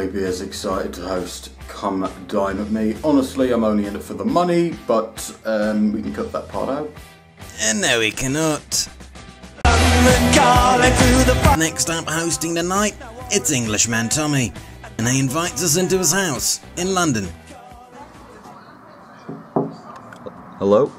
finally be as excited to host Come Dine With Me. Honestly, I'm only in it for the money, but we can cut that part out. And no, we cannot. Next up hosting tonight, it's Englishman Tommy, and he invites us into his house in London. Hello?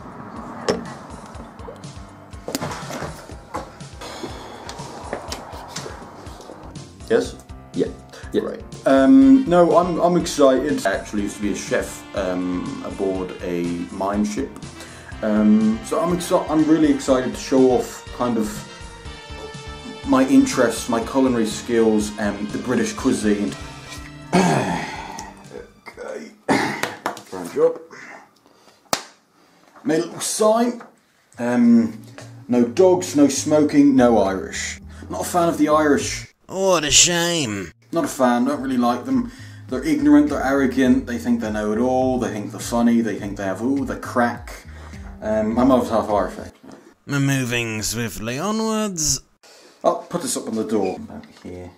Yes? Yeah. Right. No, I'm excited. I actually used to be a chef aboard a mine ship. So I'm really excited to show off kind of my interests, my culinary skills, and the British cuisine. Okay. Grand job. Made a little sign. No dogs, no smoking, no Irish. Not a fan of the Irish. What a shame. Not a fan, don't really like them. They're ignorant, they're arrogant, they think they know it all, they think they're funny, they think they have the crack. I'm almost half Irish, actually. We're moving swiftly onwards. I'll put this up on the door. Over here.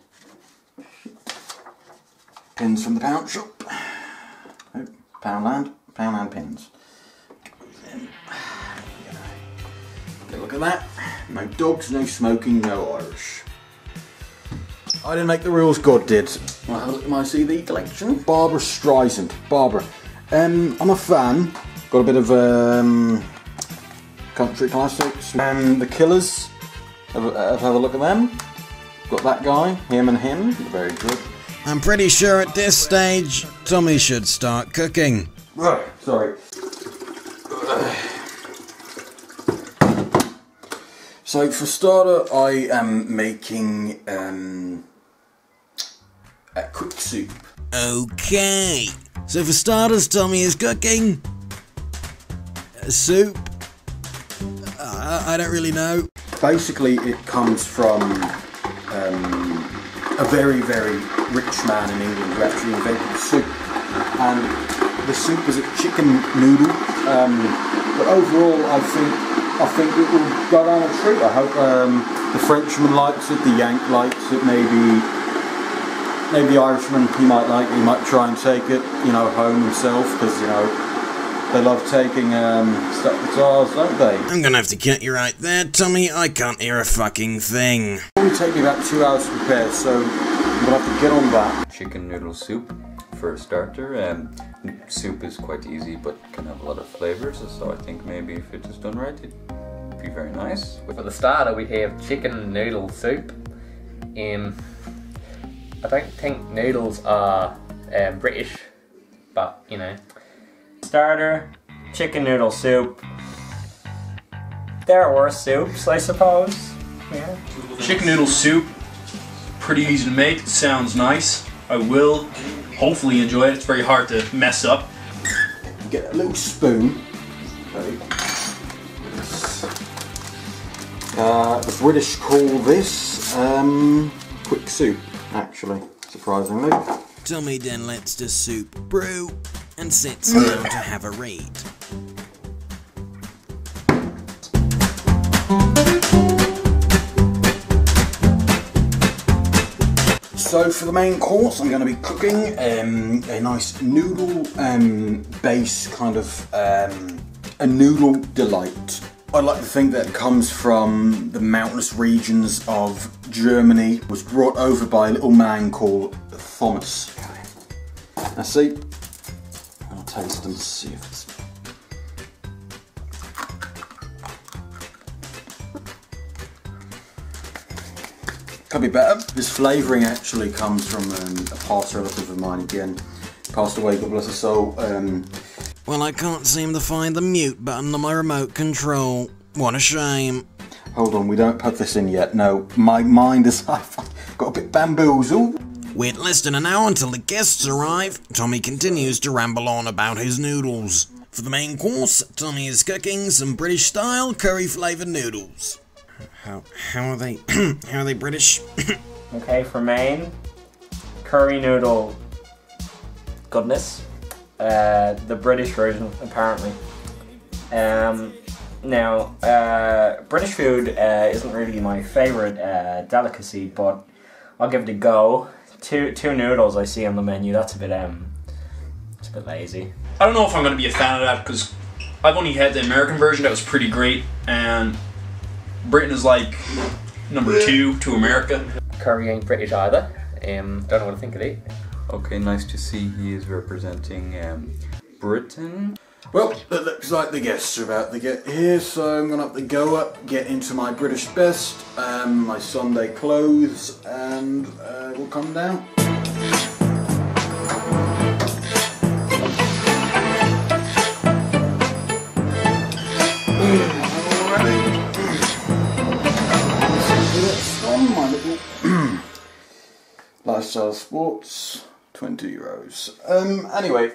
Pins from the pound shop. Oh, Poundland pins. Get a look at that. No dogs, no smoking, no Irish. I didn't make the rules, God did. I'll have a look at my CD collection. Barbara Streisand. Barbara. I'm a fan. Got a bit of country classics. The Killers. Have a look at them. Got that guy. Him and him. Very good. I'm pretty sure at this stage, Tommy should start cooking. Right. Sorry. So for starter, I am making a quick soup. Okay. So for starters, Tommy is cooking a soup. I don't really know. Basically, it comes from a very, very rich man in England who actually invented the soup. And the soup is a chicken noodle. But overall, I think it will go down a treat. I hope the Frenchman likes it, the Yank likes it, maybe the Irishman he might try and take it, home himself, because they love taking stuffed guitars, don't they? I'm gonna have to cut you right there, Tommy. I can't hear a fucking thing. It will take me about 2 hours to prepare, so I'm gonna have to get on that. Chicken noodle soup for a starter. Soup is quite easy but can have a lot of flavours, so I think maybe if it is done right, it'd be very nice. For the starter, we have chicken noodle soup. I don't think noodles are British, but Starter, chicken noodle soup. There are worse soups, I suppose. Yeah. Chicken noodle soup, pretty easy to make, it sounds nice. I will hopefully enjoy it, it's very hard to mess up. Get a little spoon. Okay. The British call this quick soup, actually, surprisingly. Tommy then lets the soup brew and sits down to have a read. So for the main course, I'm going to be cooking a nice noodle base, kind of a noodle delight. I like to think that it comes from the mountainous regions of Germany. It was brought over by a little man called Thomas. Now see, I'll taste and see if it's... Could be better. This flavouring actually comes from a past relative of mine again. Passed away, God bless his soul. Well, I can't seem to find the mute button on my remote control. What a shame. Hold on, we don't put this in yet. No, my mind is... I've got a bit bamboozled. With less than an hour until the guests arrive, Tommy continues to ramble on about his noodles. For the main course, Tommy is cooking some British-style curry-flavoured noodles. How are they? How are they British? Okay, for main, curry noodle goodness. The British version, apparently. Now, British food isn't really my favourite delicacy, but I'll give it a go two noodles I see on the menu. That's a bit it's a bit lazy. I don't know if I'm going to be a fan of that because I've only had the American version that was pretty great, and Britain is like number 2 to America. Curry ain't British either. Don't know what to think of it. Okay, nice to see he is representing Britain. Well, it looks like the guests are about to get here, so I'm going to have to go up, get into my British best, my Sunday clothes, and we'll come down. My little Lifestyle Sports, €20. Anyway,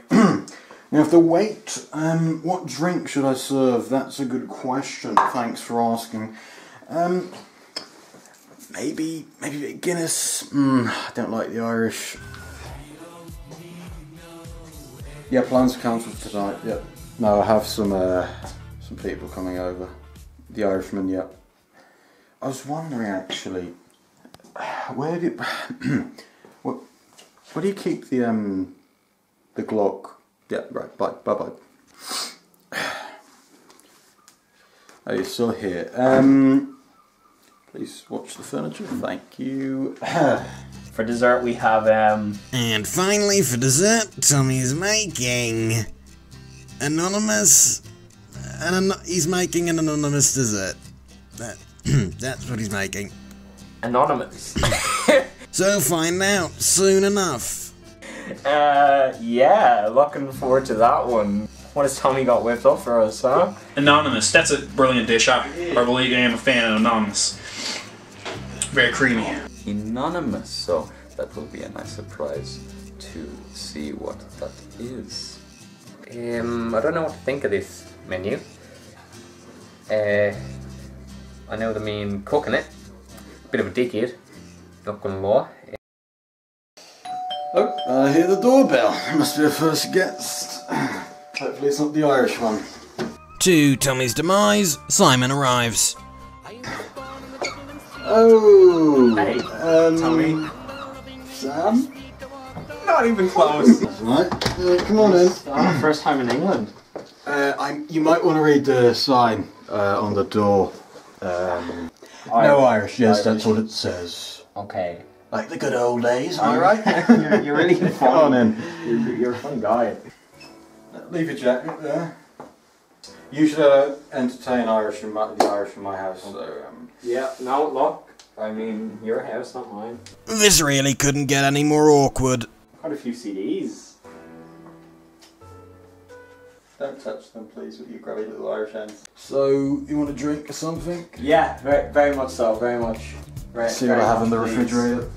we have to wait. What drink should I serve? That's a good question. Thanks for asking. Maybe a bit of Guinness. I don't like the Irish. Yeah, plans cancelled tonight. Yep. No, I have some people coming over. The Irishman. Yep. I was wondering actually, where do you keep the Glock? Yeah, right. Bye. Oh, you're still here. Please watch the furniture. Thank you. For dessert, we have And finally, for dessert, Tommy's making anonymous. He's making an anonymous dessert. That's what he's making. anonymous. So find out soon enough. Yeah, looking forward to that one. What has Tommy got whipped up for us, huh? Anonymous, that's a brilliant dish. I believe I am a fan of Anonymous. Very creamy. Anonymous, so that will be a nice surprise to see what that is. I don't know what to think of this menu. I know they mean cooking it. Bit of a dickhead, not gonna lie. Oh, I hear the doorbell. Must be a first guest. Hopefully it's not the Irish one. To Tommy's demise, Simon arrives. Oh, Hey, Tommy. Sam? Not even close. That's right. Come on in. First time in England. You might want to read the sign on the door. No Irish, yes, that's what it says. Okay. Like the good old days, am I right? You're really funny. Come on in. You're a fun guy. Leave your jacket there. Usually I don't entertain the Irish in my house, so Yeah, no, look. I mean, your house, not mine. This really couldn't get any more awkward. Quite a few CDs. don't touch them please with your grubby little Irish hands. So, you want a drink or something? Yeah, very much so, very much. See what I have in the refrigerator.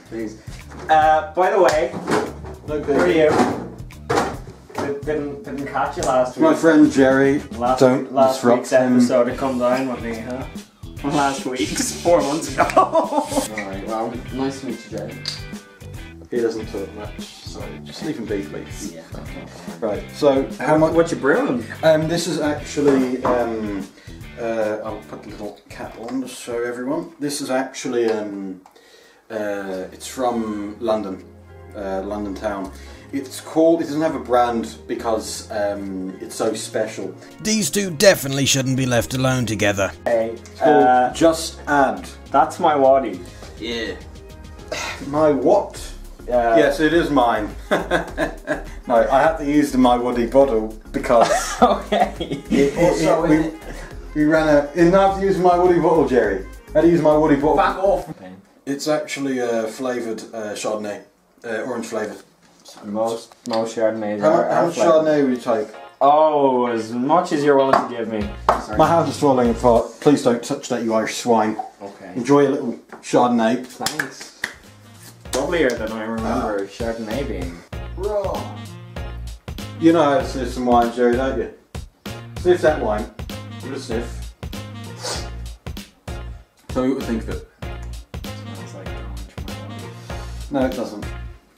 Please. By the way, No who are pig. you? Didn't catch you last week. My friend Jerry, Last don't week's disrupt him. episode of Come Dine With Me, huh? Last week's 4 months ago. Alright, well, nice to meet you, Jerry. He doesn't talk much, so just leave him be, please. Yeah. Right, so how much? What you brewing? This is actually, I'll put the little cap on to show everyone. This is actually, it's from London, London town. It doesn't have a brand because it's so special. These two definitely shouldn't be left alone together. Hey, It's called Just Add. that's my waddy. Yeah. My what? Yes, it is mine. No, I had to use my woody bottle because Okay. we ran out. Didn't have to use my woody bottle, Jerry. I had to use my woody bottle. Back off. It's actually flavoured Chardonnay, orange flavoured. Most Chardonnays How are much flavored. Chardonnay would you take? Oh, as much as you're willing to give me. Sorry. My hands are falling apart. Please don't touch that, you Irish swine. Okay. Enjoy a little Chardonnay. Thanks. Lovelier than I remember Chardonnay being. Raw. You know how to sniff some wine, Jerry, don't you? Sniff that wine. Give it a sniff. Tell me what you think of it. Smells like orange from my body. No, it doesn't.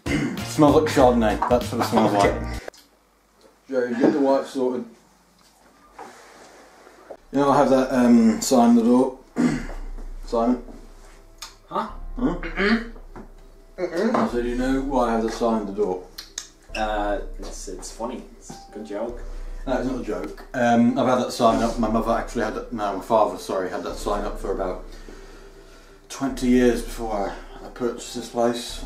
It smells like Chardonnay. That's what it smells like. Jerry, get the wife sorted. You know, I have that sign on the door. Simon. Huh? Huh? So do you know why I have the sign on the door? It's funny. It's a good joke. No, it's not a joke. I've had that sign up. My mother actually had that. No, my father, sorry, had that sign up for about 20 years before I purchased this place.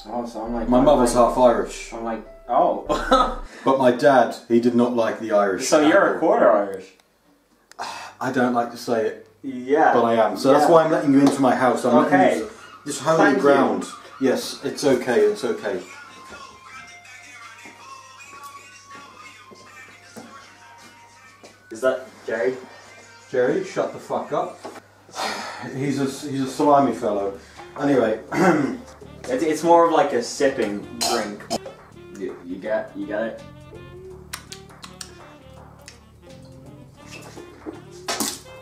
Oh, so I'm like. My mother's half Irish. I'm like, oh. But my dad, he did not like the Irish. So you're a quarter Irish. I don't like to say it, Yeah. but I am. So that's why I'm letting you into my house. I'm letting Okay. you this holy Thank ground. Yes, it's okay. It's okay. Is that Jerry? Jerry, shut the fuck up. He's a slimy fellow. Anyway, It's more of like a sipping drink. You got it.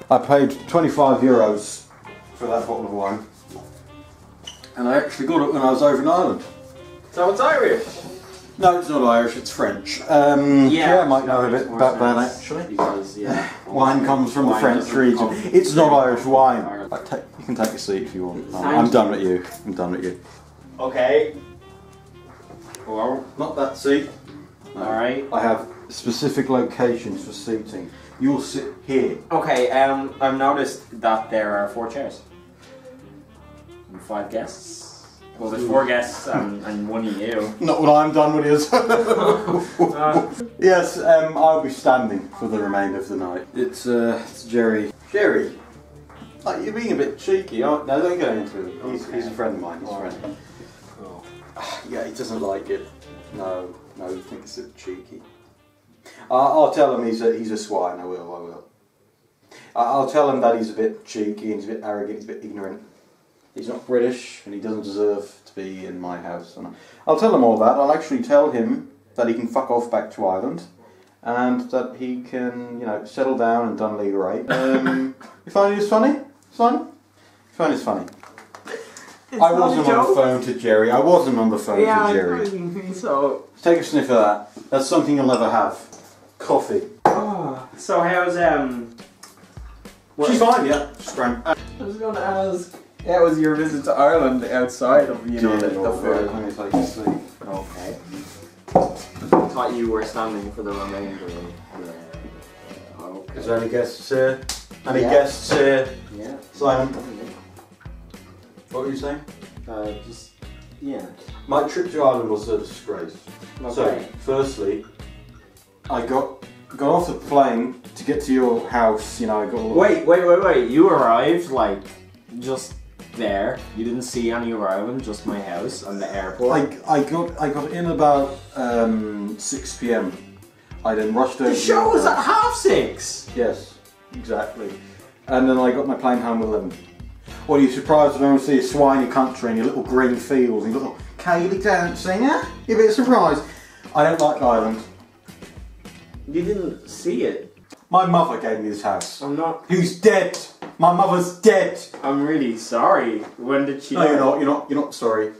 I paid 25 euros for that bottle of wine, and I actually got it when I was over in Ireland. So it's Irish. No, it's not Irish. It's French. I might know a bit about that actually. Because Wine comes from the French region. It's not Irish wine. You can take a seat if you want. I'm done with you. I'm done with you. Okay. Well, Not that seat. No. all right. I have specific locations for seating. You'll sit here. Okay. I've noticed that there are 4 chairs and 5 guests. Well, there's 4 guests and 1 of you. Not when I'm done with yours. Yes, I'll be standing for the remainder of the night. It's Jerry. Jerry, like, you're being a bit cheeky. No, don't go into it. He's a friend of mine. He's a friend. Cool. Yeah, he doesn't like it. No, he thinks it's cheeky. I'll tell him he's a swine. I will. I'll tell him that he's a bit cheeky and he's a bit arrogant, he's a bit ignorant. He's not British and he doesn't deserve to be in my house. And I'll tell him all that. I'll actually tell him that he can fuck off back to Ireland and that he can, settle down and done legal rape. You find this funny, son? You find this funny? I wasn't on the phone to Jerry. I wasn't on the phone to Jerry. So. Take a sniff of that. That's something you'll never have. Coffee. Oh, so how's She's fine, yeah. She's grand. I was going to ask, how was your visit to Ireland outside of the food? Let me take a seat. Okay. I thought you were standing for the remainder. Okay. Is there any guests here? Any Yeah. guests here? Yeah. Simon, what were you saying? Yeah. My trip to Ireland was a disgrace. Okay. So, firstly, I got off the plane to get to your house. I got. Wait. You arrived like just there. You didn't see any of Ireland, just my house and the airport. I got in about 6 p.m. I then rushed over. The show was at 6:30. Yes, exactly. And then I got my plane home at 11. What, are you surprised when I see a swiney country and your little green fields and your little Kaylee dancing? You're a bit surprised. I don't like Ireland. You didn't see it. My mother gave me this house. I'm not. Who's dead? My mother's dead. I'm really sorry. When did she? No, you're not. You're not sorry.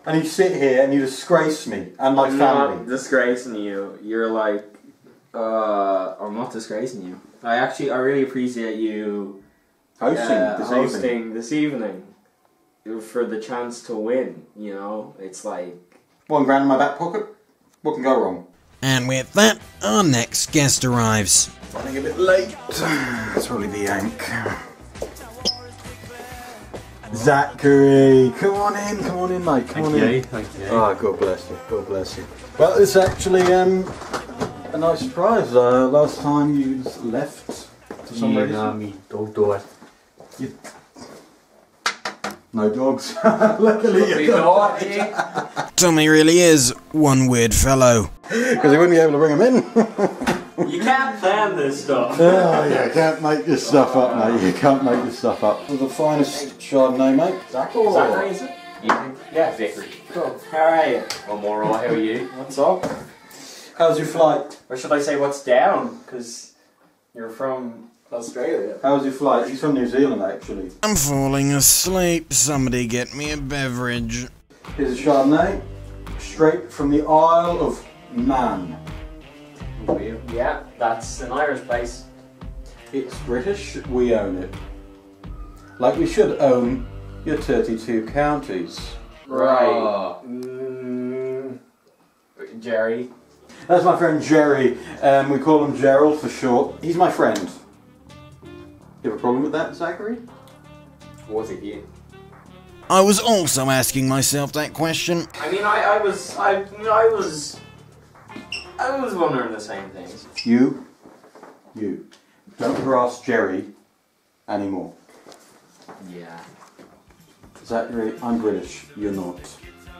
And you sit here and you disgrace me and my I'm family. not disgracing you. You're like, I'm not disgracing you. I really appreciate you hosting this evening for the chance to win. It's like £1 in my back pocket. What can go wrong? And with that, our next guest arrives. Running a bit late. It's probably the yank. Zachary, come on in, mate. Come on in. Thank you. Oh, God bless you. Well, it's actually a nice surprise. Last time you left for some reason. Me dog died. No dogs. Luckily, you don't. Tommy really is one weird fellow. Because he wouldn't be able to bring him in. you can't plan this stuff. Oh, yeah, you can't make this stuff up, mate. You can't make this stuff up. The finest Chardonnay, mate. Zachary, is it? Yeah, Vicar. Cool. How are you? I'm alright, how are you? What's up? How's your flight? Or should I say what's down? Because you're from Australia. How's your flight? He's from New Zealand, actually. I'm falling asleep. Somebody get me a beverage. Here's a Chardonnay, straight from the Isle of Man. Yeah, that's an Irish place. It's British, we own it. Like we should own your 32 counties. Right. Jerry. That's my friend Jerry. We call him Gerald for short. He's my friend. You have a problem with that, Zachary? Was it you? I was also asking myself that question. I mean, I was wondering the same things. You don't harass Jerry anymore. Yeah. Zachary, I'm British. You're not.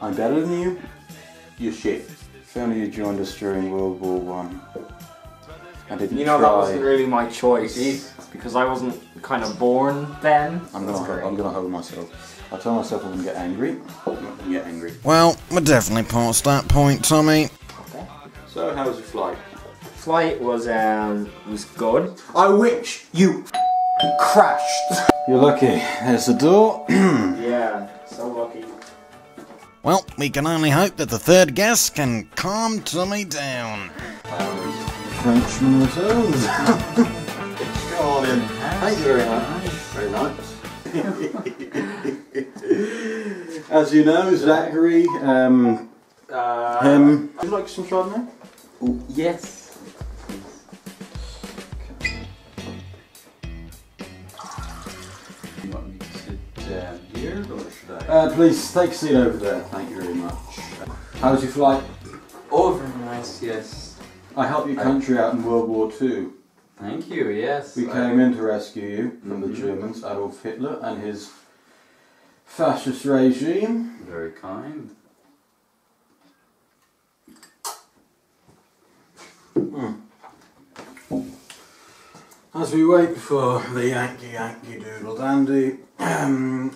I'm better than you. You're shit. If only you joined us during World War One. I didn't You know, try. that wasn't really my choice because I wasn't kind of born then. I'm gonna hold myself. I told myself I wouldn't get angry. I'm not gonna get angry. Well, we're definitely past that point, Tommy. Okay. So, how was your flight? Flight was good. I wish you crashed. You're lucky. There's the door. Yeah, so lucky. Well, we can only hope that the third guest can calm Tommy down. Frenchman returns. Come on in. Thank you very much. Very nice. As you know, Zachary, him. Would you like some Chardonnay? Yes. You want me to sit here or should I? Please take a seat over there. Thank you very much. How was your flight? Oh, very nice, yes. I helped your country out in World War II. Thank you, yes. We came in to rescue you from the Germans, Adolf Hitler and his fascist regime. Very kind. As we wait for the Yankee Doodle Dandy, I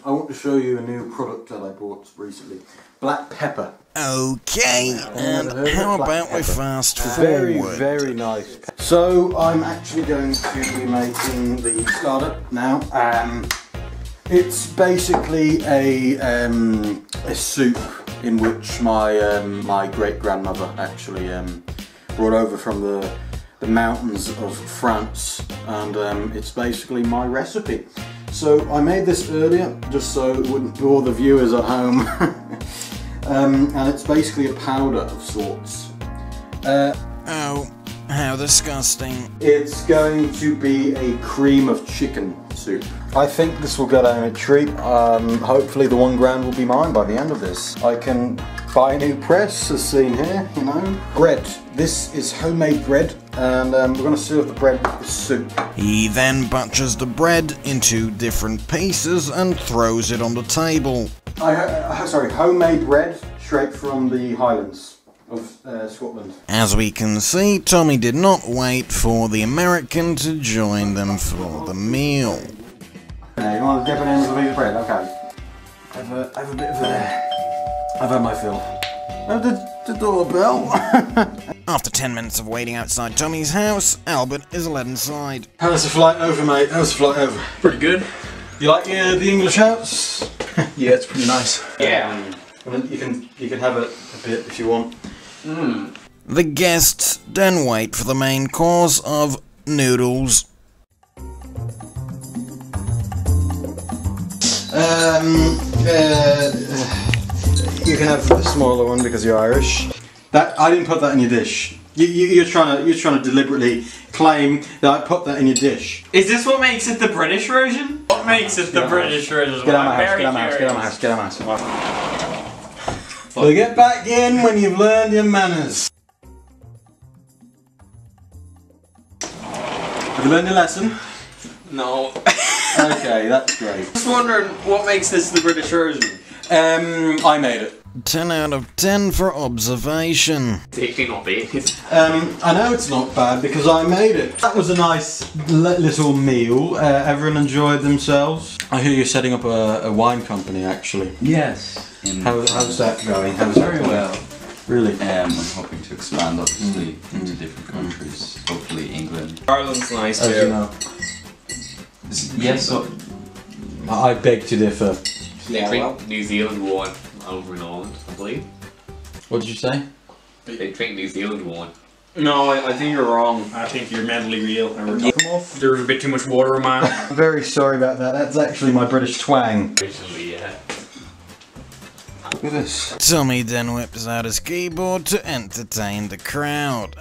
want to show you a new product that I bought recently. Black pepper. Okay, and how about we fast Very, forward? very nice. So I'm actually going to be making the starter now. It's basically a soup in which my great grandmother actually brought over from the mountains of France, and it's basically my recipe. So I made this earlier just so it wouldn't bore the viewers at home. And it's basically a powder of sorts. Oh, how disgusting. It's going to be a cream of chicken soup. I think this will go down a treat. Hopefully the £1 will be mine by the end of this. I can buy a new press, as seen here, you know. Bread. This is homemade bread, and we're going to serve the bread with the soup. He then butchers the bread into different pieces and throws it on the table. Sorry, homemade bread straight from the Highlands of Scotland. As we can see, Tommy did not wait for the American to join them for the meal. Okay, you want to dip it in with a piece of bread? Okay. Have a bit of I've had my fill. Oh, the doorbell. After 10 minutes of waiting outside Tommy's house, Albert is led inside. How's the flight over, mate? How's the flight over? Pretty good. You like the English house? Yeah, it's pretty nice. Yeah. You can have it a bit if you want. The guests then wait for the main course of noodles. You can have the smaller one because you're Irish. That I didn't put that in your dish. You're trying to deliberately claim that I put that in your dish. Is this what makes it the British version? What makes it the British version? Get out of my house, get out of my house. Well, get back in when you've learned your manners. Have you learned your lesson? No. Okay, that's great. Just wondering what makes this the British version. I made it. 10 out of 10 for observation. It's actually not bad. I know it's not bad because I made it. That was a nice little meal. Everyone enjoyed themselves. I hear you're setting up a wine company actually. Yes. How's that going? Very well. Really? I'm hoping to expand obviously into different countries. Hopefully England. Ireland's nice As too. you know. Yes, so I beg to differ. Yeah, They well. drink New Zealand wine over in Ireland, I believe. What did you say? They drink New Zealand wine. No, I think you're wrong. I think you're mentally real. Come off. There was a bit too much water in mine. I'm very sorry about that. That's actually my British twang. Originally, yeah. Look at this. Tommy then whips out his keyboard to entertain the crowd.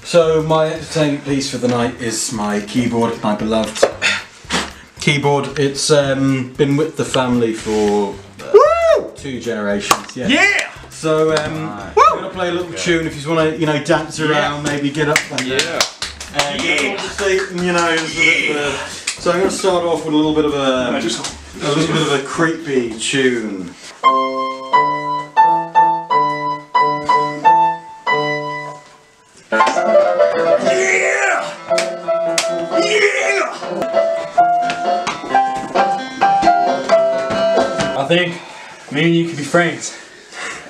So my entertainment piece for the night is my keyboard, my beloved keyboard. It's been with the family for 2 generations. Yeah. So I'm gonna play a little tune. If you want to, dance around, maybe get up and obviously, so I'm gonna start off with a little bit of a creepy tune. I think me and you could be friends.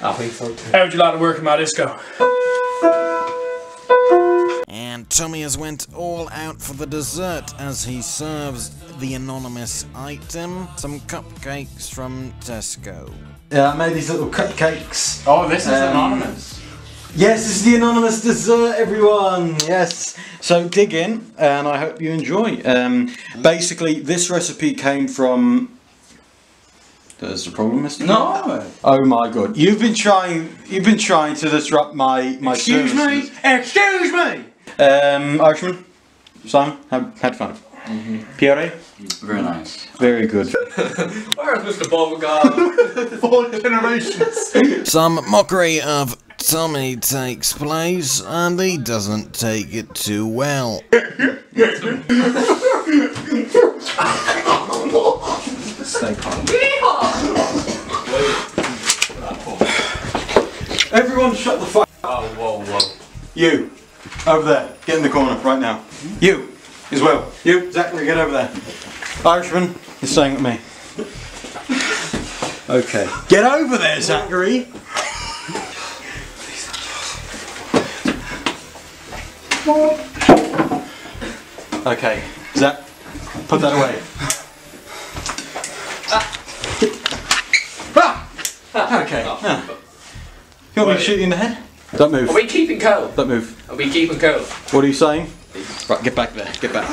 I think so too. How would you like to work in my disco? And Tommy has went all out for the dessert as he serves the anonymous item, some cupcakes from Tesco. Yeah, I made these little cupcakes. Oh, this is anonymous. Yes, this is the anonymous dessert, everyone. Yes. So dig in, and I hope you enjoy. Basically, this recipe came from. There's the problem, Mr. No. Oh my God! You've been trying to disrupt my Excuse services. me. Excuse me. Irishman, Simon, had fun. Pierre, Very nice. very good. Where's Mr. Bubblegum? 4 generations. Some mockery of Tommy takes place, and he doesn't take it too well. Stay calm. Everyone, shut the fuck up. Oh, whoa. You, over there, get in the corner right now. You, as well. You, Zachary, get over there. Irishman, you're staying with me. Okay. Get over there, Zachary. Okay, Zach, put that away. Okay. You want me to shoot you in the head? Don't move. Are we keeping cool? Don't move. Are we keeping cool? What are you saying? Right, get back there. Get back.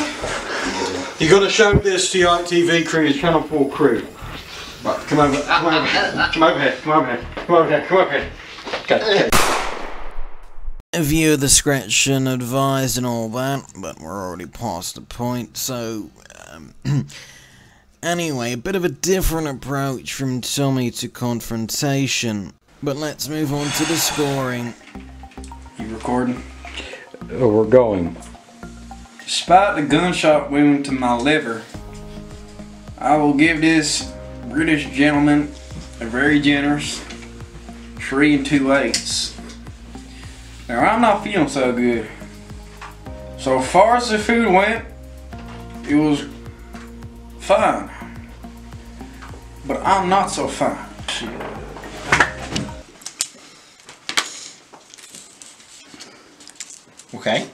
You got to show this to your ITV crew, your Channel 4 crew. Right, come over. Come over. Come over here. Come over here. Come over here. Come over here. Okay. Viewer discretion advised and all that, but we're already past the point, so anyway, a bit of a different approach from Tommy to confrontation, but let's move on to the scoring. You recording? Oh, we're going. Despite the gunshot wound to my liver, I will give this British gentleman a very generous 3 2/8. Now I'm not feeling so good. So far as the food went, it was fine. But I'm not so fine. Okay.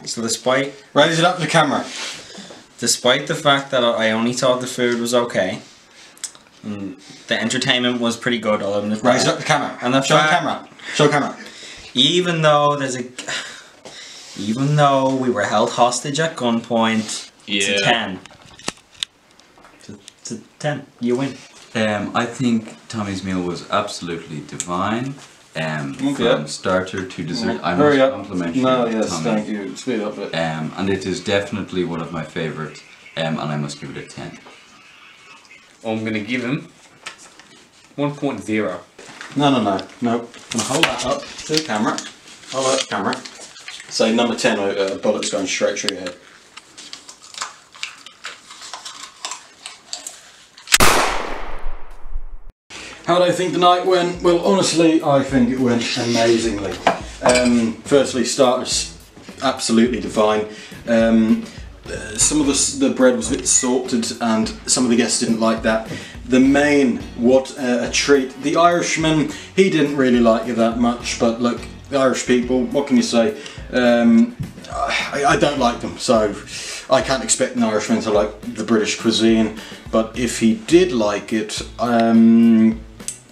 So despite Raise it up to the camera. the fact that I only thought the food was okay, and the entertainment was pretty good, I'll admit that. Raise it up to the camera. And the Show the fact- camera. Show the camera. Even though we were held hostage at gunpoint, to 10. To 10. You win. I think Tommy's meal was absolutely divine. From starter to dessert. I must compliment you, Tommy. thank you. Speed up a bit. And it is definitely one of my favourites. And I must give it a 10. I'm gonna give him 1.0. No. Gonna hold that up to the camera. Hold that to the camera. Say number 10, a bullet's going straight through your head. How do I think the night went? Well, honestly, I think it went amazingly. Firstly, starters, absolutely divine. Some of the bread was a bit salted and some of the guests didn't like that. The main, what a treat. The Irishman, he didn't really like it that much, but look, the Irish people, what can you say? I don't like them, so I can't expect an Irishman to like the British cuisine, but if he did like it,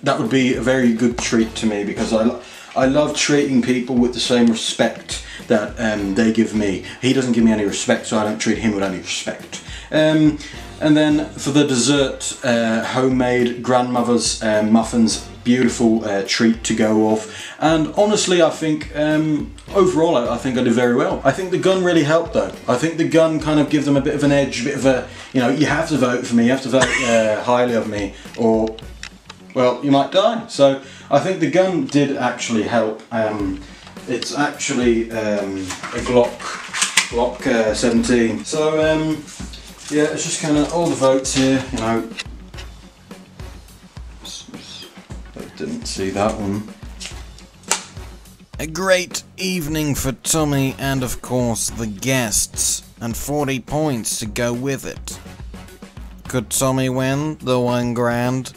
that would be a very good treat to me, because I love treating people with the same respect that they give me. He doesn't give me any respect, so I don't treat him with any respect. And then for the dessert, homemade grandmother's muffins. Beautiful treat to go off, and honestly I think overall I think I did very well. I think the gun really helped though. I think the gun kind of gives them a bit of an edge, a bit of a, you know, you have to vote for me, you have to vote highly of me, or well, you might die. So I think the gun did actually help. It's actually a Glock 17. So yeah, it's just kind of all the votes here, you know. Didn't see that one. A great evening for Tommy and of course the guests, and 40 points to go with it. Could Tommy win the $1 grand?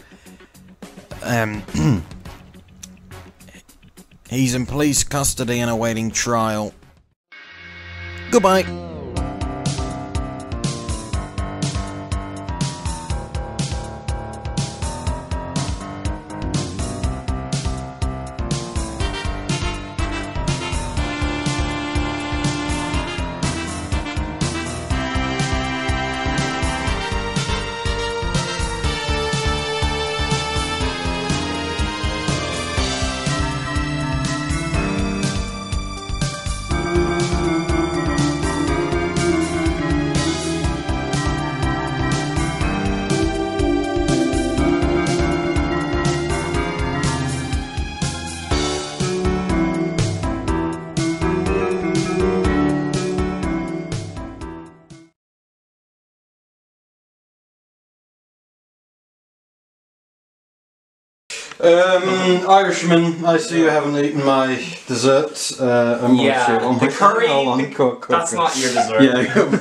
He's in police custody and awaiting trial. Goodbye. Irishman, I see you haven't eaten my dessert. Yeah, the curry, Hold on, that's not your dessert. Yeah.